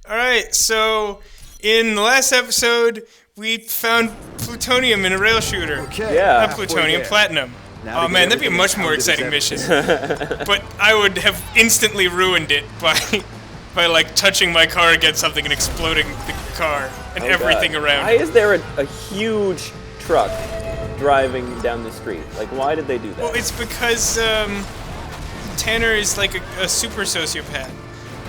Alright, so in the last episode, we found plutonium in a rail shooter. Okay. Yeah. Not plutonium, platinum. Now Oh to man, get that'd be a everything much more as pounded as exciting evidence. mission. But I would have instantly ruined it by like touching my car against something and exploding the car and everything around Why it. is there a huge truck driving down the street? Like, why did they do that? Well, it's because Tanner is like a super sociopath.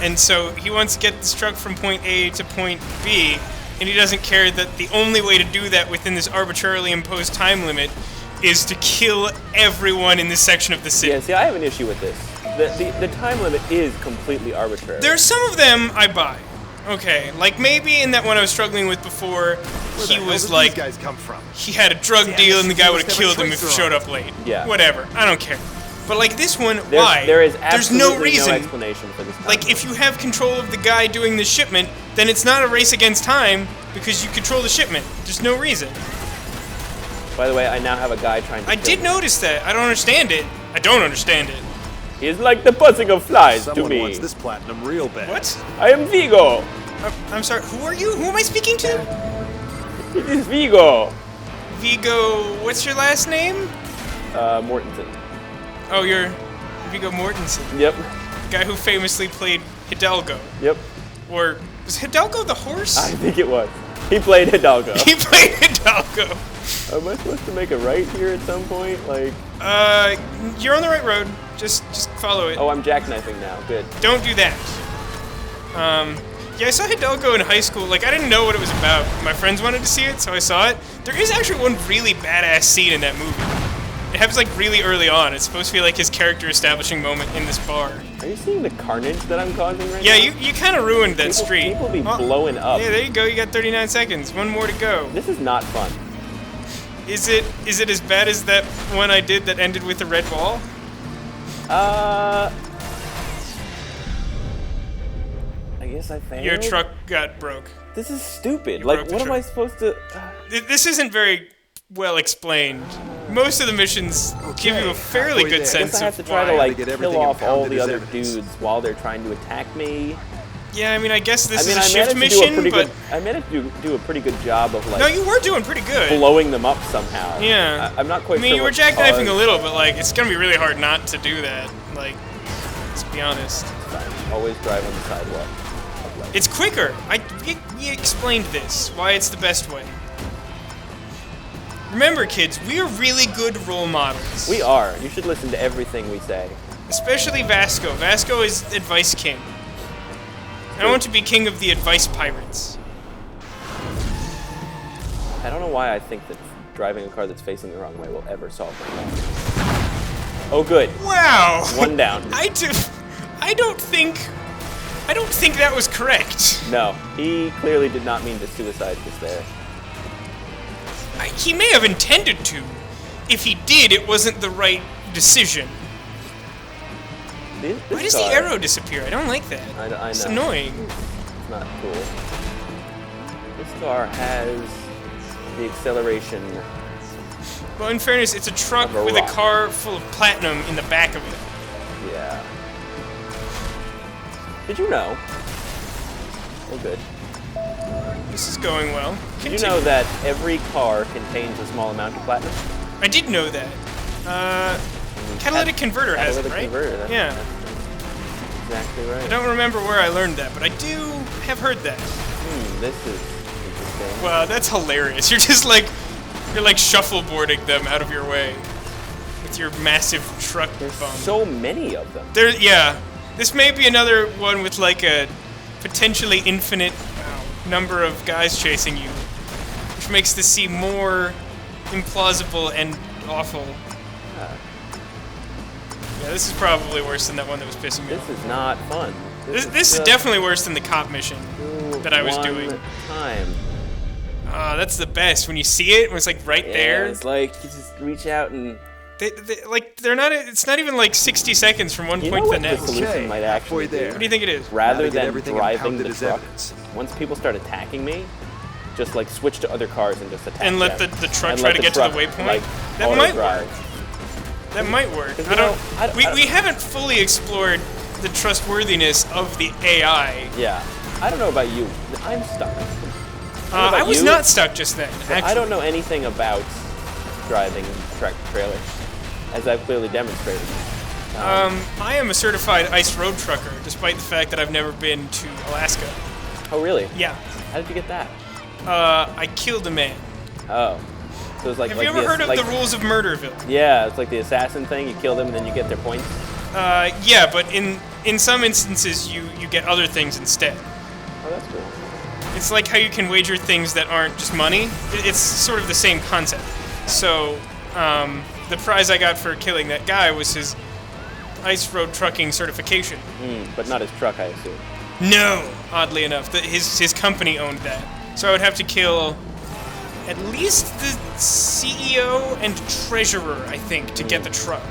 And so he wants to get this truck from point A to point B, and he doesn't care that the only way to do that within this arbitrarily imposed time limit is to kill everyone in this section of the city. Yeah, see, I have an issue with this. The time limit is completely arbitrary. There are some of them I buy. Okay, like maybe in that one I was struggling with before, Where the he hell was did like, these guys come from? he had a drug Damn, deal and the this guy would have must have a killed him if he tracer showed on up late. Yeah. Whatever, I don't care. But like this one, There- why? There is There's absolutely no reason. explanation for this time Like, if you have control of the guy doing the shipment, then it's not a race against time because you control the shipment. There's no reason. By the way, I now have a guy trying to I kill did me. notice that. I don't understand it. I don't understand it. He's like the buzzing of flies Someone to me. wants this platinum real bad. What? I am Vigo. I'm sorry, who are you? Who am I speaking to? It is Vigo. Vigo, what's your last name? Mortensen. Oh, you're Vigo Mortensen. Yep. Guy who famously played Hidalgo. Yep. Or, was Hidalgo the horse? I think it was. He played Hidalgo. He played Hidalgo. Am I supposed to make a right here at some point? Like, You're on the right road. Just follow it. oh, I'm jackknifing now. Good. Don't do that. Yeah, I saw Hidalgo in high school. Like, I didn't know what it was about. My friends wanted to see it, so I saw it. There is actually one really badass scene in that movie. It happens, like, really early on. It's supposed to be, like, his character establishing moment in this bar. Are you seeing the carnage that I'm causing right Yeah, now? you kind of ruined that street. People be Oh, blowing up. Yeah, there you go. You got 39 seconds. One more to go. This is not fun. Is it as bad as that one I did that ended with a red ball? I guess I failed. Your truck got broke. This is stupid. You Like, broke the what am truck. I supposed to? This isn't very well explained. Most of the missions give you a fairly halfway good there. I sense guess I have to of try why. to like get kill everything off all impounded the as other evidence. dudes while they're trying to attack me. Yeah, I mean, I guess this I mean, is a shift managed to do a mission, pretty but good. I managed to do a pretty good job of like no, you were doing pretty good. blowing them up somehow. Yeah. I'm not quite I mean, sure. you were what jackknifing a caused- little, but like, it's gonna be really hard not to do that. Like, let's be honest. Always drive on the sidewalk. It's quicker. We explained this, why it's the best way. Remember, kids, we are really good role models. We are. You should listen to everything we say. Especially Vasco. Vasco is advice king. I want to be king of the advice pirates. I don't know why I think that driving a car that's facing the wrong way will ever solve the problem. Oh, good. Wow. One down. I don't think that was correct. No, he clearly did not mean to suicide just there. He may have intended to. If he did, it wasn't the right decision. This Why does the car- arrow disappear? I don't like that. I know. It's annoying. It's not cool. This car has the acceleration. Well, in fairness, it's a truck Of a with a rock. car full of platinum in the back of it. Yeah. Did you know? Oh, good. This is going well. Did you Continue. know that every car contains a small amount of platinum? I did know that. Catalytic converter has it, Catalytic right? converter, that's- Yeah. that's exactly right. I don't remember where I learned that, but I do have heard that. This is interesting. Wow, that's hilarious. You're shuffleboarding them out of your way with your massive truck There's bum. so many of them. Yeah. This may be another one with like a potentially infinite number of guys chasing you, which makes this seem more implausible and awful. Yeah, this is probably worse than that one that was pissing me This off. is not fun. This is just definitely worse than the cop mission that I was one doing. Time. That's the best when you see it when it's like right Yeah, there. it's like you just reach out and. They're not. It's not even like 60 seconds from one You point know to the what the next. solution Okay, might halfway actually there. What do be? you think it is? Rather Now to get than everything driving impounded the as truck, evidence. once people start attacking me, just like switch to other cars and just attack And let them. the truck And try let to the get to the truck, waypoint? like, That auto might drive. work. That might work. You I know, don't. We haven't fully explored the trustworthiness of the AI. Yeah, I don't know about you. I'm stuck. I was not stuck just then. Actually. I don't know anything about driving a tractor trailer, as I've clearly demonstrated. I am a certified ice road trucker, despite the fact that I've never been to Alaska. Oh, really? Yeah. How did you get that? I killed a man. Oh. So it's like, Have you ever heard of the rules of Murderville? Yeah, it's like the assassin thing. You kill them and then you get their points. Yeah, but in some instances you get other things instead. Oh, that's cool. It's like how you can wager things that aren't just money. It's sort of the same concept. So, the prize I got for killing that guy was his ice road trucking certification. But not his truck, I assume. No, oddly enough, his company owned that. So I would have to kill at least the CEO and treasurer, I think, to get the truck.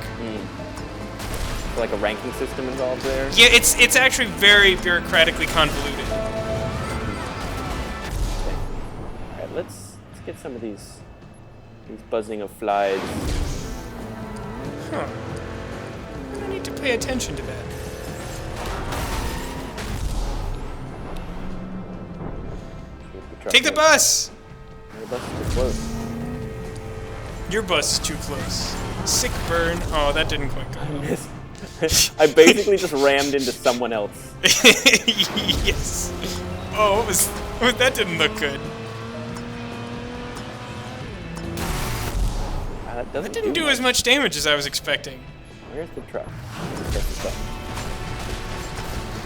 Like a ranking system involved there? Yeah, it's actually very bureaucratically convoluted. Alright, let's get some of these buzzing of flies. Huh. I need to pay attention to that. Take the bus! The bus is too close. Your bus is too close. Sick burn. Oh, that didn't quite go well. I basically just rammed into someone else. Yes. Oh, what was... that didn't look good. That didn't do as much damage as I was expecting. Where's the truck?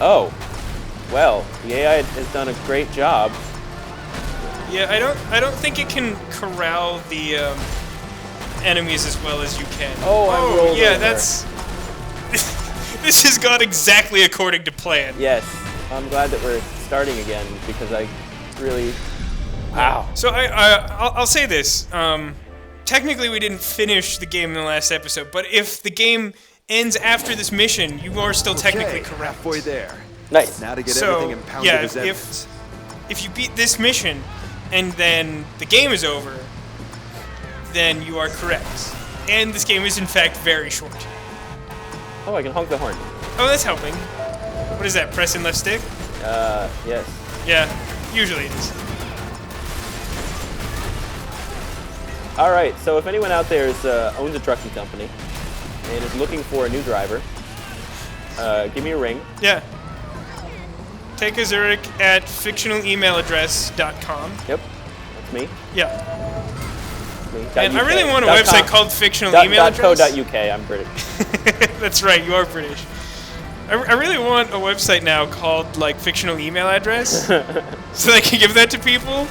Oh. Well, the AI has done a great job. Yeah, I don't think it can corral the enemies as well as you can. Oh, I rolled yeah, over. That's... This has gone exactly according to plan. Yes. I'm glad that we're starting again, because I really... Wow. So I'll say this. Technically, we didn't finish the game in the last episode, but if the game ends after this mission, you are still technically correct. Halfway there. Nice. Now to get So, everything impounded yeah, as evidence. if you beat this mission, and then the game is over, then you are correct. And this game is in fact very short. Oh, I can honk the horn. Oh, that's helping. What is that, press and left stick? Yes. Yeah, usually it is. Alright, so if anyone out there owns a trucking company and is looking for a new driver, give me a ring. Yeah. TekAzurik at fictionalemailaddress.com. Yep, that's me. Yeah. Me. And I really want a .com. website called Fictional Email Address. .co.uk, I'm British. That's right, you are British. I really want a website now called, like, Fictional Email Address, so I can give that to people,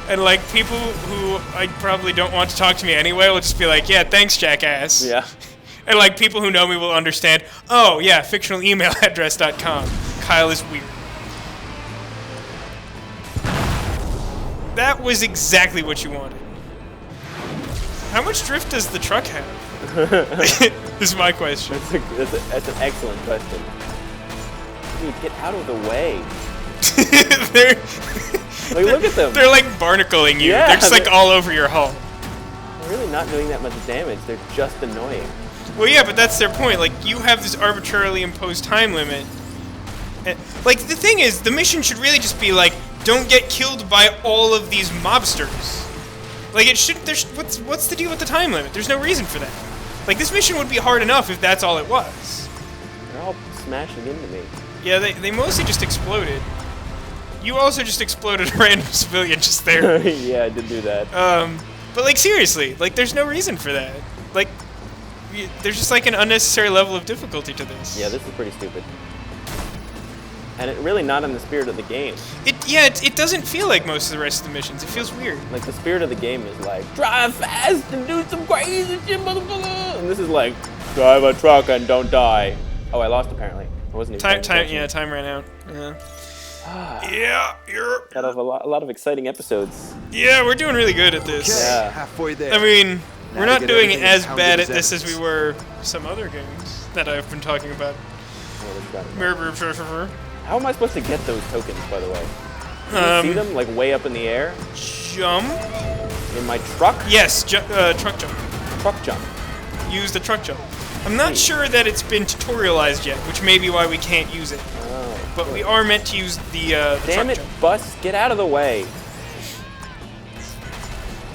and, like, people who I probably don't want to talk to me anyway will just be like, yeah, thanks, jackass. Yeah. And, like, people who know me will understand, oh, yeah, fictionalemailaddress.com. Kyle is weird. That was exactly what you wanted. How much drift does the truck have? Is my question. That's an excellent question. Dude, get out of the way. Like, look at them. They're like barnacling you. Yeah, they're just like all over your hull. They're really not doing that much damage. They're just annoying. Well, yeah, but that's their point. Like, you have this arbitrarily imposed time limit. And, like, the thing is, the mission should really just be like, don't get killed by all of these mobsters. Like, it should. What's the deal with the time limit? There's no reason for that. Like, this mission would be hard enough if that's all it was. They're all smashing into me. Yeah, they mostly just exploded. You also just exploded a random civilian just there. Yeah, I did do that. But, like, seriously, like, there's no reason for that. Like, there's just, like, an unnecessary level of difficulty to this. Yeah, this is pretty stupid. And it really not in the spirit of the game. It doesn't feel like most of the rest of the missions. It feels weird. Like, the spirit of the game is like, drive fast and do some crazy shit, motherfucker! And this is like, drive a truck and don't die. Oh, I lost apparently. I wasn't even Time ran out. Yeah. Got a lot of exciting episodes. Yeah, we're doing really good at this. Okay, Yeah. halfway there. I mean, Now we're to not get doing everything as impounded bad as at this as we evidence. were some other games that I've been talking about. How am I supposed to get those tokens, by the way? Can you see them, like, way up in the air? Jump. In my truck? Yes, truck jump. Truck jump. Use the truck jump. I'm not sure that it's been tutorialized yet, which may be why we can't use it. Oh, but we are meant to use the Damn truck it, jump. bus, get out of the way.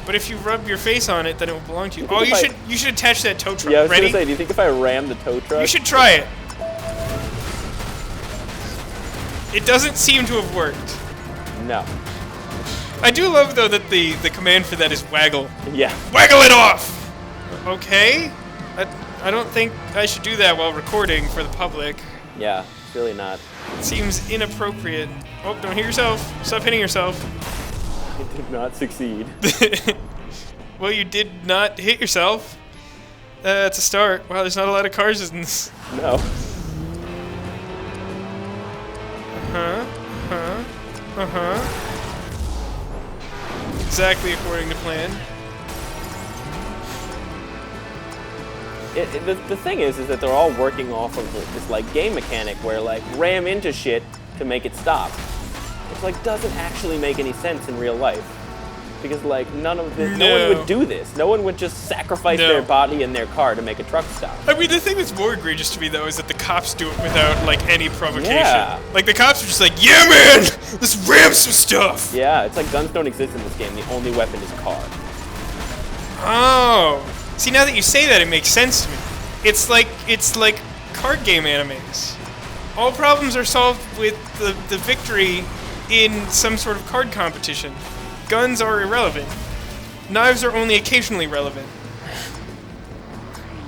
But if you rub your face on it, then it will belong to you. think Oh, if you should attach that tow truck. Yeah, I was Ready? gonna say, do you think if I ram the tow truck? You should try it. It doesn't seem to have worked. No. I do love, though, that the command for that is waggle. Yeah. Waggle it off! Okay. I don't think I should do that while recording for the public. Yeah, it's really not. It seems inappropriate. Oh, don't hit yourself. Stop hitting yourself. I did not succeed. Well, you did not hit yourself. That's a start. Wow, there's not a lot of cars in this. No. Exactly according to plan. The thing is that they're all working off of this like game mechanic where like ram into shit to make it stop. Which like doesn't actually make any sense in real life. Because like no one would do this. No one would just sacrifice their body and their car to make a truck stop. I mean, the thing that's more egregious to me though is that the cops do it without like any provocation. Yeah. Like the cops are just like, yeah, man, let's ram some stuff. Yeah, it's like guns don't exist in this game. The only weapon is car. Oh, see, now that you say that, it makes sense to me. It's like card game animes. All problems are solved with the victory in some sort of card competition. Guns are irrelevant. Knives are only occasionally relevant.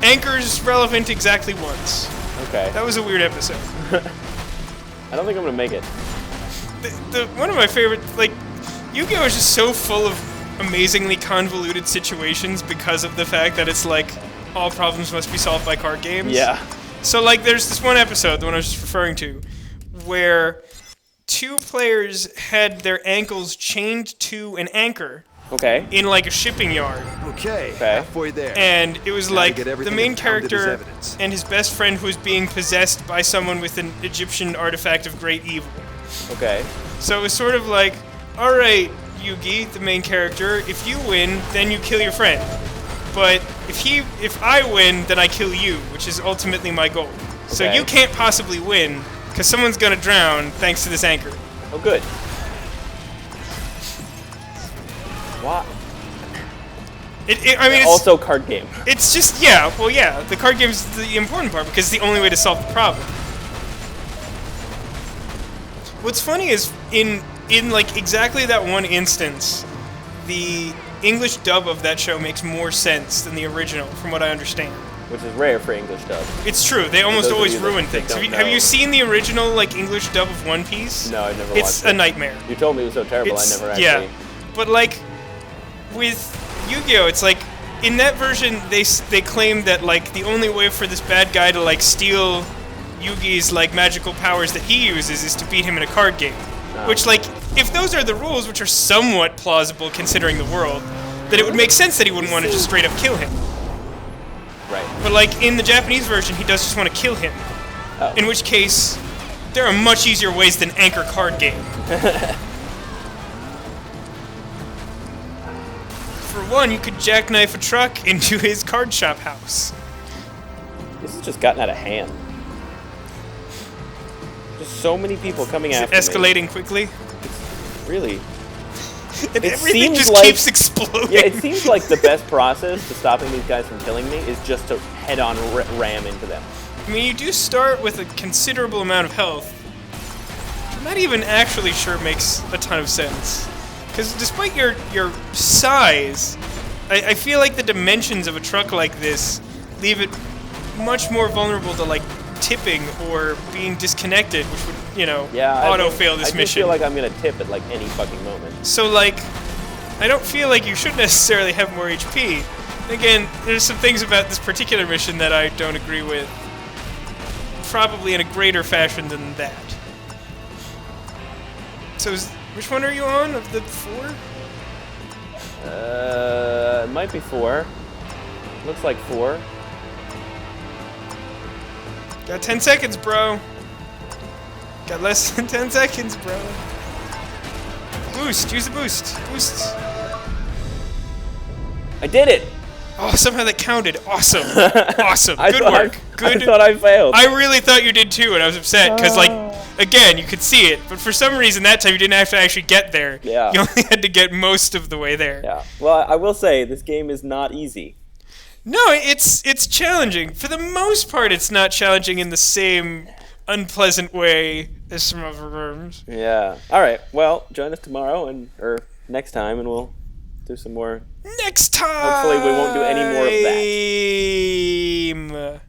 Anchor's relevant exactly once. Okay. That was a weird episode. I don't think I'm gonna make it. One of my favorite, like, Yu-Gi-Oh! Is just so full of amazingly convoluted situations because of the fact that it's like all problems must be solved by card games. Yeah. So like there's this one episode, the one I was just referring to, where two players had their ankles chained to an anchor Okay. in like a shipping yard. Okay, halfway there. And it was like get the everything main impounded as character evidence. and his best friend who was being possessed by someone with an Egyptian artifact of great evil. Okay. So it was sort of like, alright, Yugi, the main character, if you win, then you kill your friend. But if I win, then I kill you, which is ultimately my goal. So Okay. you can't possibly win, because someone's gonna drown thanks to this anchor. Oh, good. What? I mean, it's Also card game. It's just, yeah, well, yeah, the card game's the important part because it's the only way to solve the problem. What's funny is, in like exactly that one instance, the English dub of that show makes more sense than the original, from what I understand. Which is rare for English dub. It's true, they almost those of always you that ruin things. don't Have you know. seen the original, like, English dub of One Piece? No, I've never watched it. It's a nightmare. You told me it was so terrible, I never actually... Yeah, but like, with Yu-Gi-Oh, it's like, in that version, they claim that, like, the only way for this bad guy to, like, steal Yugi's, like, magical powers that he uses is to beat him in a card game. Which, like, if those are the rules, which are somewhat plausible considering the world, then it would make sense that he wouldn't want to just straight up kill him. Right. But, like, in the Japanese version, he does just want to kill him. Oh. In which case, there are much easier ways than anchor card game. For one, you could jackknife a truck into his card shop house. This has just gotten out of hand. Just so many people coming Is it after escalating me. quickly? Really? And It everything seems just like- keeps exploding. Yeah, it seems like the best process to stopping these guys from killing me is just to head-on ram into them. I mean, you do start with a considerable amount of health. I'm not even actually sure makes a ton of sense. Because despite your size, I feel like the dimensions of a truck like this leave it much more vulnerable to, like, tipping or being disconnected, which would, you know, auto-fail this I mission. feel like I'm gonna tip at, like, any fucking moment. So, like, I don't feel like you should necessarily have more HP. Again, there's some things about this particular mission that I don't agree with. Probably in a greater fashion than that. So, which one are you on of the 4? It might be 4. Looks like 4. Got 10 seconds, bro. Got less than 10 seconds, bro. Boost, use the boost. Boost. I did it! Oh, somehow that counted. Awesome. Awesome. I Good thought work. I thought I failed. I really thought you did too, and I was upset because, like, again, you could see it, but for some reason that time you didn't have to actually get there. Yeah. You only had to get most of the way there. Yeah. Well, I will say this game is not easy. No, it's challenging. For the most part, it's not challenging in the same unpleasant way as some other games. Yeah. All right. Well, join us tomorrow or next time, and we'll do some more. Next time. Hopefully, we won't do any more of that.